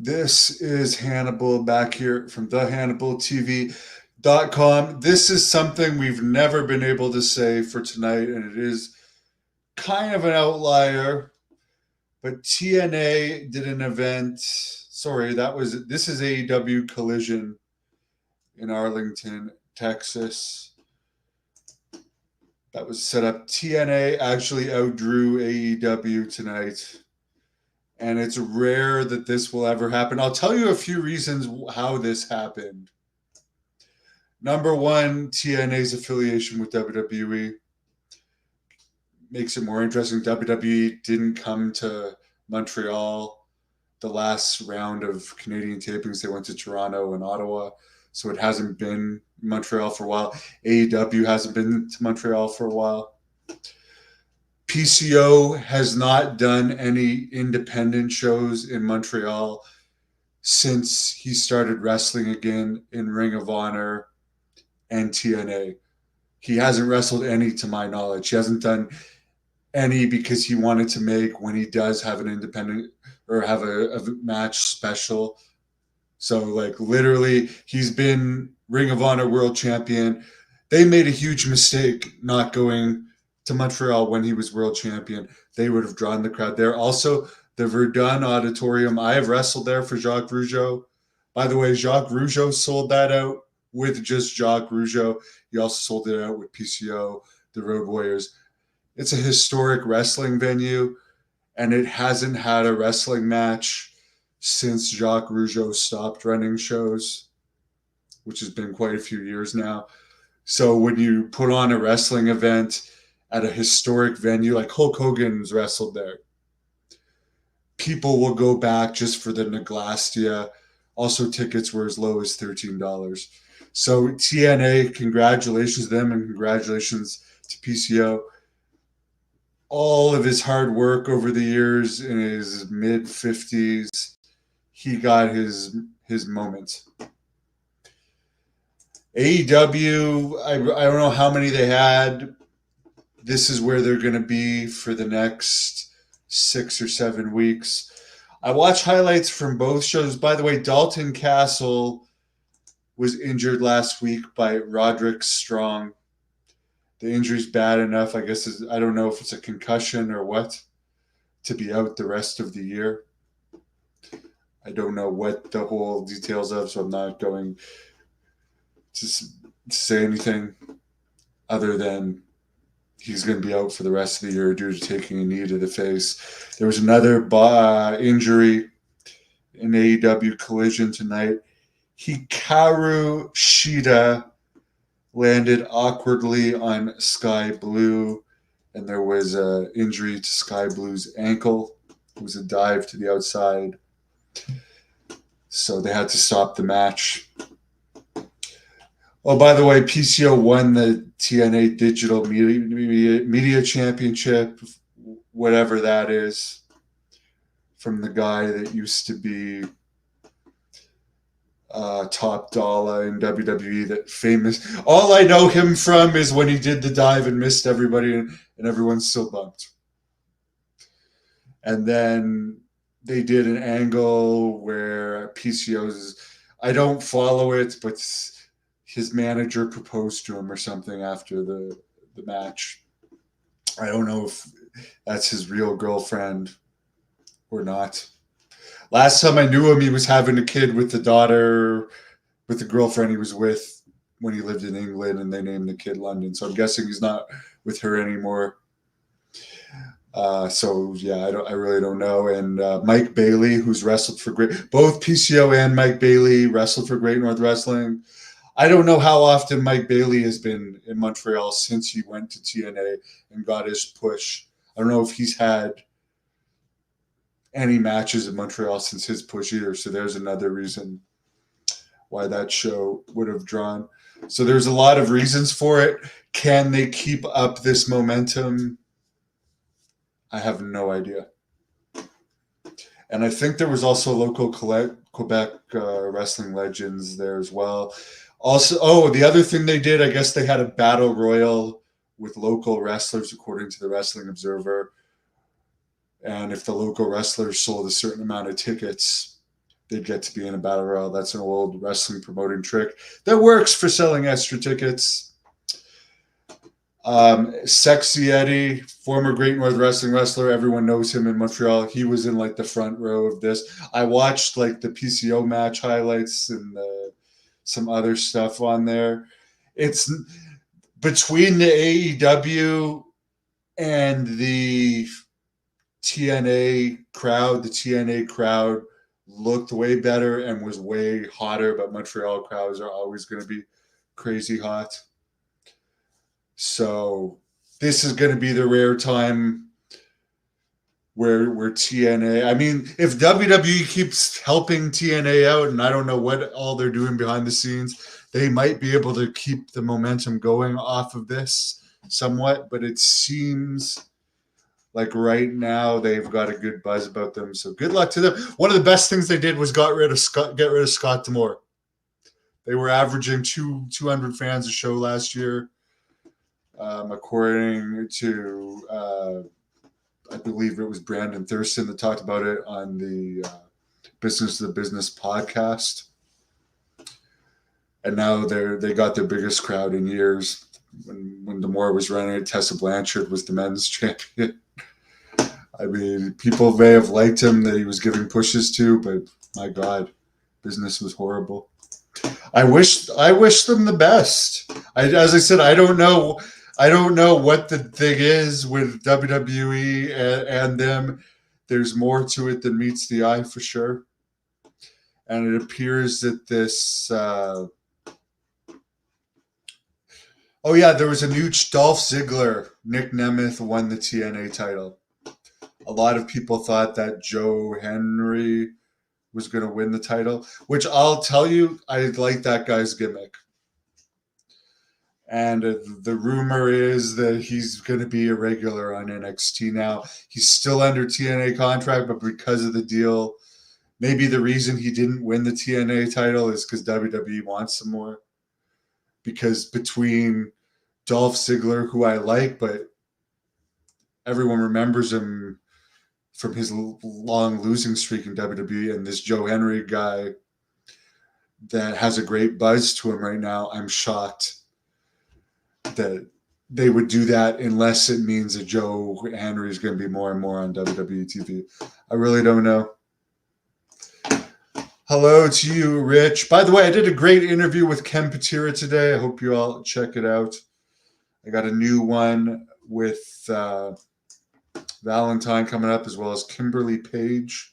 This is Hannibal back here from thehannibaltv.com. This is something we've never been able to say for tonight, and it is kind of an outlier. But TNA did an event. Sorry, this is AEW Collision in Arlington, Texas. That was set up. TNA actually outdrew AEW tonight. And it's rare that this will ever happen. I'll tell you a few reasons how this happened. Number one, TNA's affiliation with WWE makes it more interesting. WWE didn't come to Montreal the last round of Canadian tapings. They went to Toronto and Ottawa, so it hasn't been Montreal for a while. AEW hasn't been to Montreal for a while. PCO has not done any independent shows in Montreal since he started wrestling again in Ring of Honor and TNA. He hasn't wrestled any, to my knowledge. He hasn't done any because he wanted to make, when he does have an independent or have a match special. So, like, literally, he's been Ring of Honor world champion. They made a huge mistake not going to Montreal when he was world champion. They would have drawn the crowd there. Also, the Verdun Auditorium, I have wrestled there for Jacques Rougeau. By the way, Jacques Rougeau sold that out with just Jacques Rougeau. He also sold it out with PCO, the Road Warriors. It's a historic wrestling venue, and it hasn't had a wrestling match since Jacques Rougeau stopped running shows, which has been quite a few years now. So when you put on a wrestling event at a historic venue, like Hulk Hogan's wrestled there, people will go back just for the Neglastia. Also, tickets were as low as $13. So TNA, congratulations to them, and congratulations to PCO. All of his hard work over the years, in his mid-50s, he got his moment. AEW, I don't know how many they had. This is where they're going to be for the next 6 or 7 weeks. I watched highlights from both shows. By the way, Dalton Castle was injured last week by Roderick Strong. The injury's bad enough, I guess. I don't know if it's a concussion or what, to be out the rest of the year. I don't know what the whole details of, so I'm not going to say anything other than he's going to be out for the rest of the year due to taking a knee to the face. There was another injury in AEW Collision tonight. Hikaru Shida landed awkwardly on Sky Blue, and there was an injury to Sky Blue's ankle. It was a dive to the outside, so they had to stop the match. Oh, by the way, PCO won the TNA Digital Media Championship, whatever that is, from the guy that used to be Top Dollar in WWE, that famous. All I know him from is when he did the dive and missed everybody, and everyone's still bumped. And then they did an angle where PCO's, I don't follow it, but his manager proposed to him or something after the match. I don't know if that's his real girlfriend or not. Last time I knew him, he was having a kid with the girlfriend he was with when he lived in England, and they named the kid London. So I'm guessing he's not with her anymore. So yeah, I really don't know. And Mike Bailey, who's wrestled for both PCO and Mike Bailey wrestled for Great North Wrestling. I don't know how often Mike Bailey has been in Montreal since he went to TNA and got his push. I don't know if he's had any matches in Montreal since his push either. So there's another reason why that show would have drawn. So there's a lot of reasons for it. Can they keep up this momentum? I have no idea. And I think there was also local Quebec wrestling legends there as well. Also, the other thing they did, I guess they had a battle royal with local wrestlers, according to the Wrestling Observer. And if the local wrestlers sold a certain amount of tickets, they'd get to be in a battle royal. That's an old wrestling promoting trick that works for selling extra tickets. Sexy Eddie, former Great North Wrestling wrestler. Everyone knows him in Montreal. He was in like the front row of this. I watched like the PCO match highlights and some other stuff on there. It's between the AEW and the TNA crowd. The TNA crowd looked way better and was way hotter, but Montreal crowds are always going to be crazy hot. So this is going to be the rare time where TNA. I mean, if WWE keeps helping TNA out, and I don't know what all they're doing behind the scenes, they might be able to keep the momentum going off of this somewhat. But it seems like right now they've got a good buzz about them. So good luck to them. One of the best things they did was get rid of Scott D'Amore. They were averaging 200 fans a show last year. According to, I believe it was Brandon Thurston that talked about it on the Business to the Business podcast. And now they got their biggest crowd in years. When D'Amore was running it, Tessa Blanchard was the men's champion. I mean, people may have liked him that he was giving pushes to, but my God, business was horrible. I wish them the best. As I said, I don't know what the thing is with WWE and them. There's more to it than meets the eye for sure. And it appears that this. There was a new Dolph Ziggler. Nick Nemeth won the TNA title. A lot of people thought that Joe Henry was going to win the title, which I'll tell you, I like that guy's gimmick. And the rumor is that he's going to be a regular on NXT now. He's still under TNA contract, but because of the deal, maybe the reason he didn't win the TNA title is because WWE wants some more. Because between Dolph Ziggler, who I like, but everyone remembers him from his long losing streak in WWE, and this Joe Henry guy that has a great buzz to him right now, I'm shocked that they would do that unless it means that Joe Henry is going to be more and more on WWE TV. I really don't know. Hello to you, Rich. By the way, I did a great interview with Ken Patira today. I hope you all check it out. I got a new one with Valentine coming up, as well as Kimberly Page.